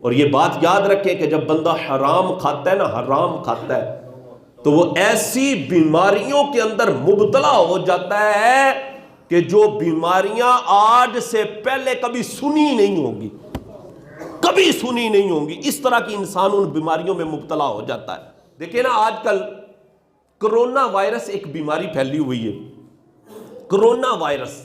اور یہ بات یاد رکھیں کہ جب بندہ حرام کھاتا ہے نا، حرام کھاتا ہے، تو وہ ایسی بیماریوں کے اندر مبتلا ہو جاتا ہے کہ جو بیماریاں آج سے پہلے کبھی سنی نہیں ہوں گی، کبھی سنی نہیں ہوں گی، اس طرح کی انسان ان بیماریوں میں مبتلا ہو جاتا ہے۔ دیکھیں نا، آج کل کرونا وائرس ایک بیماری پھیلی ہوئی ہے۔ کرونا وائرس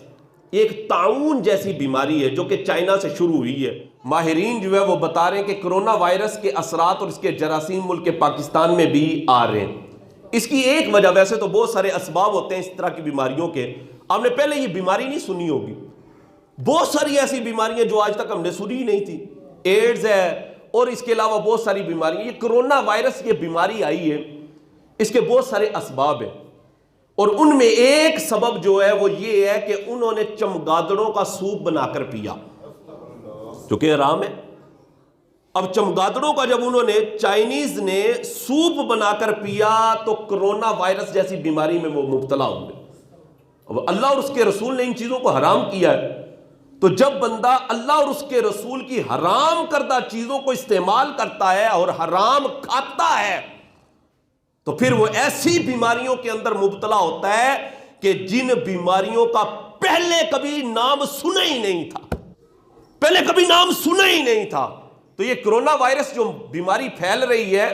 ایک طاعون جیسی بیماری ہے جو کہ چائنا سے شروع ہوئی ہے۔ ماہرین جو ہے وہ بتا رہے ہیں کہ کرونا وائرس کے اثرات اور اس کے جراثیم ملک پاکستان میں بھی آ رہے ہیں۔ اس کی ایک وجہ، ویسے تو بہت سارے اسباب ہوتے ہیں اس طرح کی بیماریوں کے، آپ نے پہلے یہ بیماری نہیں سنی ہوگی، بہت ساری ایسی بیماریاں جو آج تک ہم نے سنی ہی نہیں تھی، ایڈز ہے اور اس کے علاوہ بہت ساری بیماریاں۔ یہ کرونا وائرس یہ بیماری آئی ہے، اس کے بہت سارے اسباب ہیں، اور ان میں ایک سبب جو ہے وہ یہ ہے کہ انہوں نے چمگادڑوں کا سوپ بنا کر پیا، جو کہ حرام ہے۔ اب چمگادڑوں کا جب انہوں نے، چائنیز نے سوپ بنا کر پیا تو کرونا وائرس جیسی بیماری میں وہ مبتلا ہوئے۔ اب اللہ اور اس کے رسول نے ان چیزوں کو حرام کیا ہے، تو جب بندہ اللہ اور اس کے رسول کی حرام کردہ چیزوں کو استعمال کرتا ہے اور حرام کھاتا ہے، تو پھر وہ ایسی بیماریوں کے اندر مبتلا ہوتا ہے کہ جن بیماریوں کا پہلے کبھی نام سنا ہی نہیں تھا، پہلے کبھی نام سنا ہی نہیں تھا۔ تو یہ کرونا وائرس جو بیماری پھیل رہی ہے،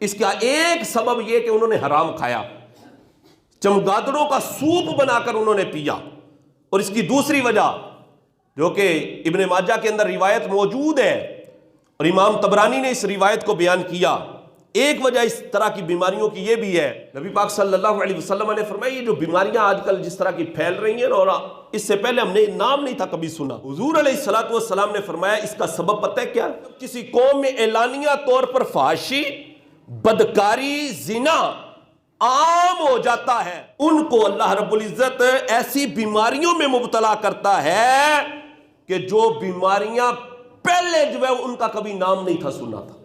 اس کا ایک سبب یہ کہ انہوں نے حرام کھایا، چمگادڑوں کا سوپ بنا کر انہوں نے پیا، اور اس کی دوسری وجہ جو کہ ابن ماجہ کے اندر روایت موجود ہے اور امام طبرانی نے اس روایت کو بیان کیا، ایک وجہ اس طرح کی بیماریوں کی یہ بھی ہے، نبی پاک صلی اللہ علیہ وسلم نے فرمایا یہ جو بیماریاں آج کل جس طرح کی پھیل رہی ہیں اور اس سے پہلے ہم نے نام نہیں تھا کبھی سنا، حضور علیہ الصلوۃ والسلام نے فرمایا اس کا سبب پتہ ہے کیا؟ کسی قوم میں اعلانیہ طور پر فحاشی، بدکاری، زنا عام ہو جاتا ہے، ان کو اللہ رب العزت ایسی بیماریوں میں مبتلا کرتا ہے کہ جو بیماریاں پہلے جو ہے ان کا کبھی نام نہیں تھا سنا تھا۔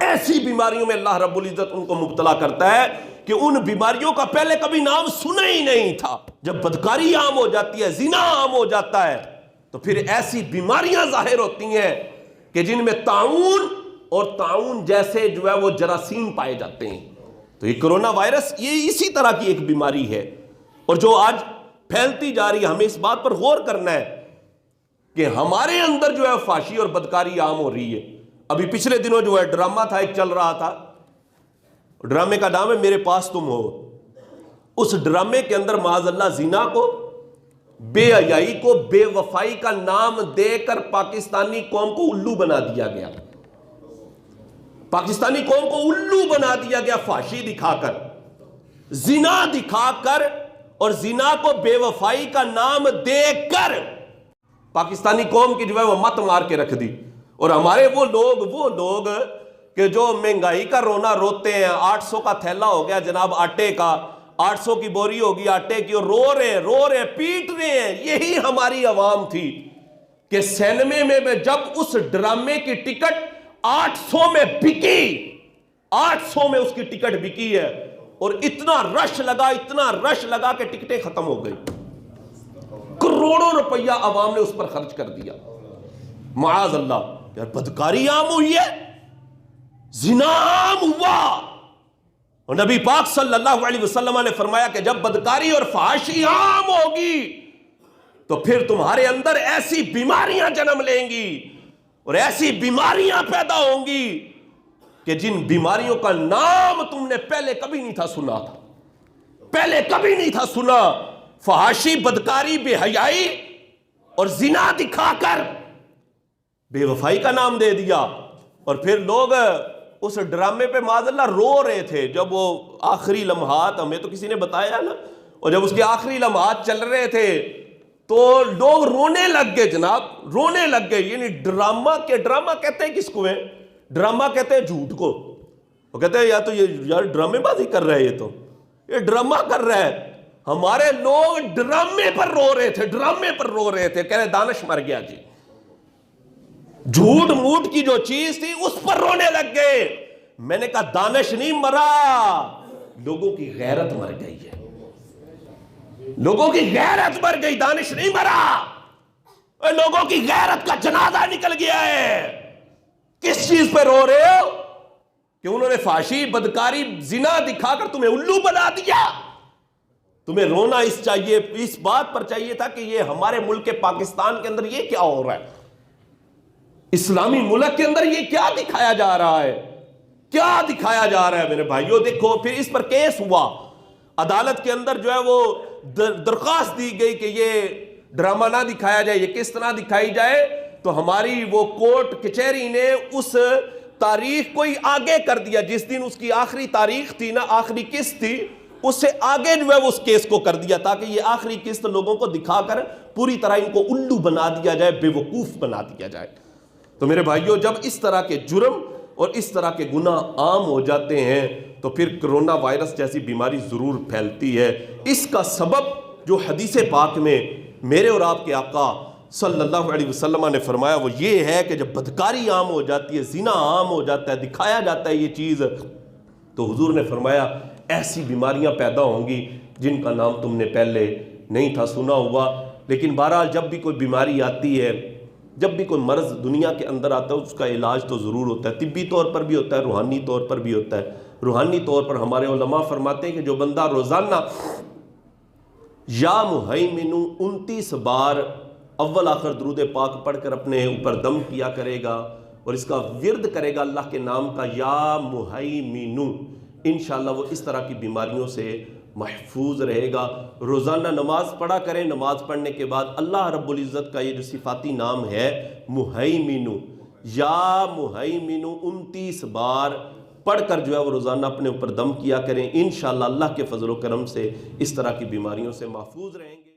ایسی بیماریوں میں اللہ رب العزت ان کو مبتلا کرتا ہے کہ ان بیماریوں کا پہلے کبھی نام سنا ہی نہیں تھا۔ جب بدکاری عام ہو جاتی ہے، زنا عام ہو جاتا ہے، تو پھر ایسی بیماریاں ظاہر ہوتی ہیں کہ جن میں طاعون اور طاعون جیسے جو ہے وہ جراثیم پائے جاتے ہیں۔ تو یہ کرونا وائرس یہ اسی طرح کی ایک بیماری ہے، اور جو آج پھیلتی جا رہی ہے۔ ہمیں اس بات پر غور کرنا ہے کہ ہمارے اندر جو ہے فحاشی اور بدکاری عام ہو رہی ہے۔ ابھی پچھلے دنوں جو ہے ڈرامہ تھا، ایک چل رہا تھا، ڈرامے کا نام ہے میرے پاس تم ہو۔ اس ڈرامے کے اندر معاذ اللہ زنا کو، بے حیائی کو، بے وفائی کا نام دے کر پاکستانی قوم کو الو بنا دیا گیا، پاکستانی قوم کو الو بنا دیا گیا، فحاشی دکھا کر، زنا دکھا کر، اور زنا کو بے وفائی کا نام دے کر پاکستانی قوم کی جو ہے وہ مت مار کے رکھ دی۔ اور ہمارے وہ لوگ کہ جو مہنگائی کا رونا روتے ہیں، 800 کا تھیلا ہو گیا جناب آٹے کا، 800 کی بوری ہوگی آٹے کی، اور رو رہے ہیں، پیٹ رہے ہیں، یہی ہماری عوام تھی کہ سینمے میں جب اس ڈرامے کی ٹکٹ 800 میں بکی، 800 میں اس کی ٹکٹ بکی ہے، اور اتنا رش لگا کہ ٹکٹیں ختم ہو گئی، کروڑوں روپیہ عوام نے اس پر خرچ کر دیا۔ معاذ اللہ، یار بدکاری عام ہوئی ہے، زنا عام ہوا، اور نبی پاک صلی اللہ علیہ وسلم نے فرمایا کہ جب بدکاری اور فحاشی عام ہوگی تو پھر تمہارے اندر ایسی بیماریاں جنم لیں گی اور ایسی بیماریاں پیدا ہوں گی کہ جن بیماریوں کا نام تم نے پہلے کبھی نہیں تھا سنا تھا، پہلے کبھی نہیں تھا سنا۔ فحاشی، بدکاری، بے حیائی اور زنا دکھا کر بے وفائی کا نام دے دیا، اور پھر لوگ اس ڈرامے پہ معاذ اللہ رو رہے تھے جب وہ آخری لمحات، ہمیں تو کسی نے بتایا نا، اور جب اس کے آخری لمحات چل رہے تھے تو لوگ رونے لگ گئے جناب، رونے لگ گئے۔ یعنی ڈرامہ کہتے ہیں کس کو ہے؟ ڈرامہ کہتے ہیں جھوٹ کو۔ وہ کہتے ہیں یا تو یہ ڈرامے بازی کر رہا ہے، یہ ڈرامہ کر رہا ہے۔ ہمارے لوگ ڈرامے پر رو رہے تھے، کہہ رہے دانش مر گیا جی، جھوٹ موٹ کی جو چیز تھی اس پر رونے لگ گئے۔ میں نے کہا دانش نہیں مرا، لوگوں کی غیرت مر گئی ہے، لوگوں کی غیرت مر گئی، دانش نہیں مرا، لوگوں کی غیرت کا جنازہ نکل گیا ہے۔ کس چیز پہ رو رہے ہو کہ انہوں نے فحشی، بدکاری، زنا دکھا کر تمہیں الو بنا دیا؟ تمہیں رونا اس بات پر چاہیے تھا کہ یہ ہمارے ملک پاکستان کے اندر یہ کیا ہو رہا ہے، اسلامی ملک کے اندر یہ کیا دکھایا جا رہا ہے، کیا دکھایا جا رہا ہے میرے بھائیوں؟ دیکھو پھر اس پر کیس ہوا، عدالت کے اندر جو ہے وہ درخواست دی گئی کہ یہ ڈرامہ نہ دکھایا جائے، یہ کس طرح دکھائی جائے، تو ہماری وہ کورٹ کچہری نے اس تاریخ کو ہی آگے کر دیا، جس دن اس کی آخری تاریخ تھی نا، آخری قسط تھی، اس سے آگے جو ہے وہ اس کیس کو کر دیا تاکہ یہ آخری قسط لوگوں کو دکھا کر پوری طرح ان کو الو بنا دیا جائے، بے وقوف بنا دیا جائے۔ تو میرے بھائیوں، جب اس طرح کے جرم اور اس طرح کے گناہ عام ہو جاتے ہیں تو پھر کرونا وائرس جیسی بیماری ضرور پھیلتی ہے۔ اس کا سبب جو حدیث پاک میں میرے اور آپ کے آقا صلی اللہ علیہ وسلم نے فرمایا وہ یہ ہے کہ جب بدکاری عام ہو جاتی ہے، زنا عام ہو جاتا ہے، دکھایا جاتا ہے یہ چیز، تو حضور نے فرمایا ایسی بیماریاں پیدا ہوں گی جن کا نام تم نے پہلے نہیں تھا سنا ہوا۔ لیکن بہرحال جب بھی کوئی بیماری آتی ہے، جب بھی کوئی مرض دنیا کے اندر آتا ہے، اس کا علاج تو ضرور ہوتا ہے، طبی طور پر بھی ہوتا ہے، روحانی طور پر بھی ہوتا ہے۔ روحانی طور پر ہمارے علماء فرماتے ہیں کہ جو بندہ روزانہ یا مہیمن 29 بار اول آخر درود پاک پڑھ کر اپنے اوپر دم کیا کرے گا اور اس کا ورد کرے گا اللہ کے نام کا یا مہیمن، انشاءاللہ وہ اس طرح کی بیماریوں سے محفوظ رہے گا۔ روزانہ نماز پڑھا کریں، نماز پڑھنے کے بعد اللہ رب العزت کا یہ جو صفاتی نام ہے مہیمن، یا مہیمن 29 بار پڑھ کر جو ہے وہ روزانہ اپنے اوپر دم کیا کریں، انشاءاللہ اللہ کے فضل و کرم سے اس طرح کی بیماریوں سے محفوظ رہیں گے۔